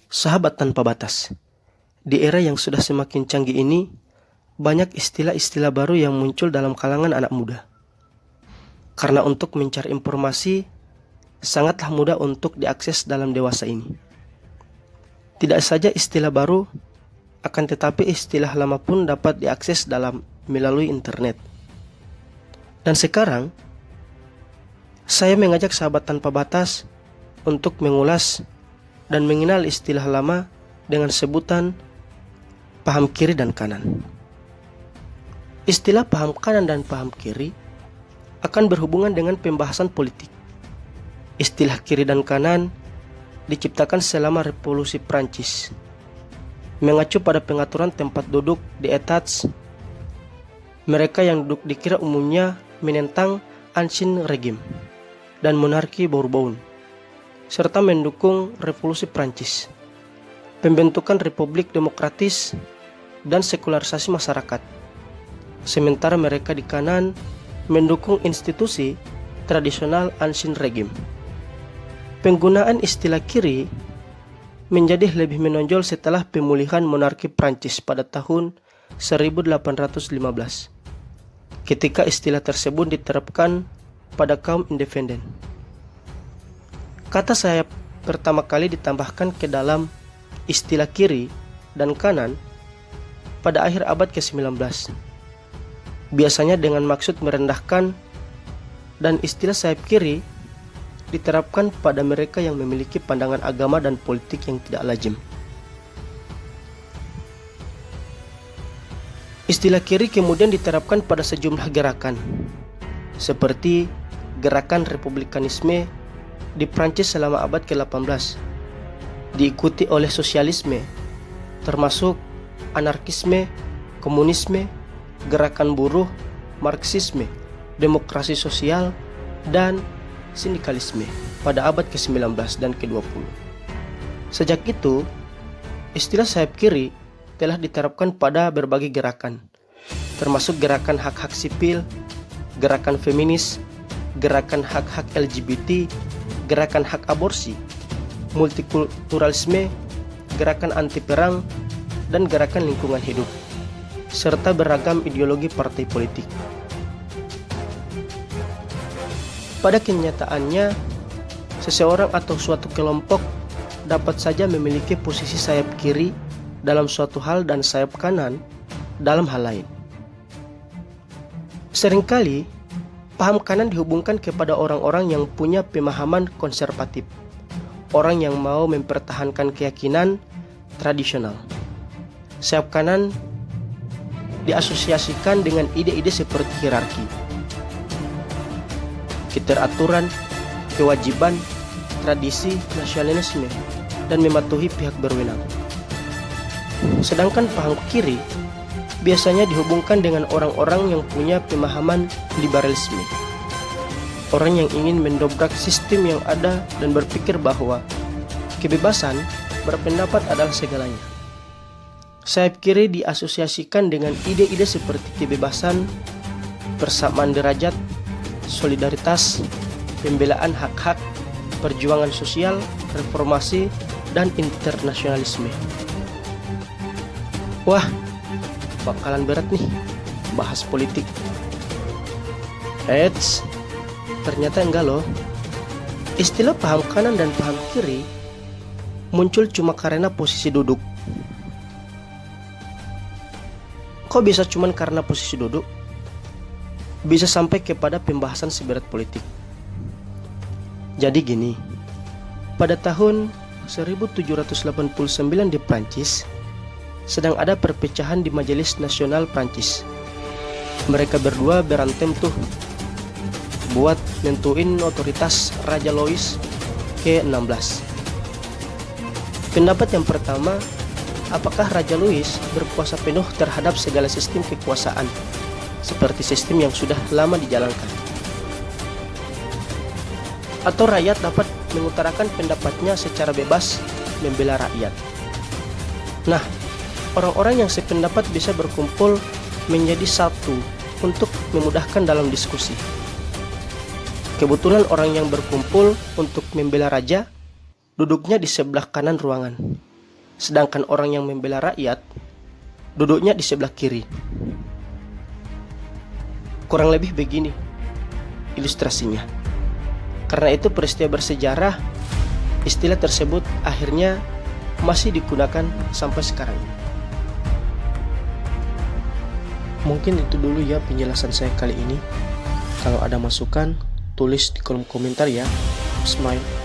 Sahabat tanpa batas. Di era yang sudah semakin canggih ini, banyak istilah-istilah baru yang muncul dalam kalangan anak muda. Karena untuk mencari informasi, sangatlah mudah untuk diakses dalam dewasa ini. Tidak saja istilah baru, akan tetapi istilah lama pun dapat diakses melalui internet. Dan sekarang, saya mengajak sahabat tanpa batas untuk mengulas dan mengenal istilah lama dengan sebutan paham kiri dan kanan. Istilah paham kanan dan paham kiri akan berhubungan dengan pembahasan politik. Istilah kiri dan kanan diciptakan selama Revolusi Prancis, mengacu pada pengaturan tempat duduk di etats. Mereka yang duduk di kiri umumnya menentang Ancien Regime dan monarki Bourbon, serta mendukung Revolusi Prancis, pembentukan republik demokratis, dan sekularisasi masyarakat. Sementara mereka di kanan mendukung institusi tradisional Ancien Regime. Penggunaan istilah kiri menjadi lebih menonjol setelah pemulihan monarki Prancis pada tahun 1815, ketika istilah tersebut diterapkan pada kaum independen. Kata saya pertama kali ditambahkan ke dalam istilah kiri dan kanan pada akhir abad ke-19, biasanya dengan maksud merendahkan, dan istilah sayap kiri diterapkan pada mereka yang memiliki pandangan agama dan politik yang tidak lazim. Istilah kiri kemudian diterapkan pada sejumlah gerakan, seperti gerakan republikanisme di Prancis selama abad ke-18, diikuti oleh sosialisme, termasuk anarkisme, komunisme, gerakan buruh, marxisme, demokrasi sosial, dan sindikalisme pada abad ke-19 dan ke-20. Sejak itu, istilah sayap kiri telah diterapkan pada berbagai gerakan, termasuk gerakan hak-hak sipil, gerakan feminis, gerakan hak-hak LGBT, gerakan hak aborsi, multikulturalisme, gerakan anti perang, dan gerakan lingkungan hidup, serta beragam ideologi partai politik. Pada kenyataannya, seseorang atau suatu kelompok dapat saja memiliki posisi sayap kiri dalam suatu hal dan sayap kanan dalam hal lain. Seringkali, paham kanan dihubungkan kepada orang-orang yang punya pemahaman konservatif, orang yang mau mempertahankan keyakinan tradisional. Sayap kanan diasosiasikan dengan ide-ide seperti hierarki, keteraturan, kewajiban, tradisi, nasionalisme, dan mematuhi pihak berwenang. Sedangkan paham kiri biasanya dihubungkan dengan orang-orang yang punya pemahaman liberalisme, orang yang ingin mendobrak sistem yang ada dan berpikir bahwa kebebasan berpendapat adalah segalanya. Sayap kiri diasosiasikan dengan ide-ide seperti kebebasan, persamaan derajat, solidaritas, pembelaan hak-hak, perjuangan sosial, reformasi, dan internasionalisme. Wah, bakalan berat nih bahas politik. Eits, ternyata enggak loh. Istilah paham kanan dan paham kiri muncul cuma karena posisi duduk. Kok bisa cuman karena posisi duduk? Bisa sampai kepada pembahasan seberat politik. Jadi gini, pada tahun 1789 di Prancis, sedang ada perpecahan di Majelis Nasional Prancis. Mereka berdua berantem tuh buat nentuin otoritas Raja Louis ke-16. Pendapat yang pertama, apakah Raja Louis berkuasa penuh terhadap segala sistem kekuasaan, seperti sistem yang sudah lama dijalankan, atau rakyat dapat mengutarakan pendapatnya secara bebas membela rakyat. Nah, orang-orang yang sependapat bisa berkumpul menjadi satu untuk memudahkan dalam diskusi. Kebetulan orang yang berkumpul untuk membela raja duduknya di sebelah kanan ruangan. sedangkan orang yang membela rakyat duduknya di sebelah kiri. Kurang lebih begini ilustrasinya. Karena itu peristiwa bersejarah, istilah tersebut akhirnya masih digunakan sampai sekarang. Mungkin itu dulu ya penjelasan saya kali ini. Kalau ada masukan, tulis di kolom komentar ya. Smile.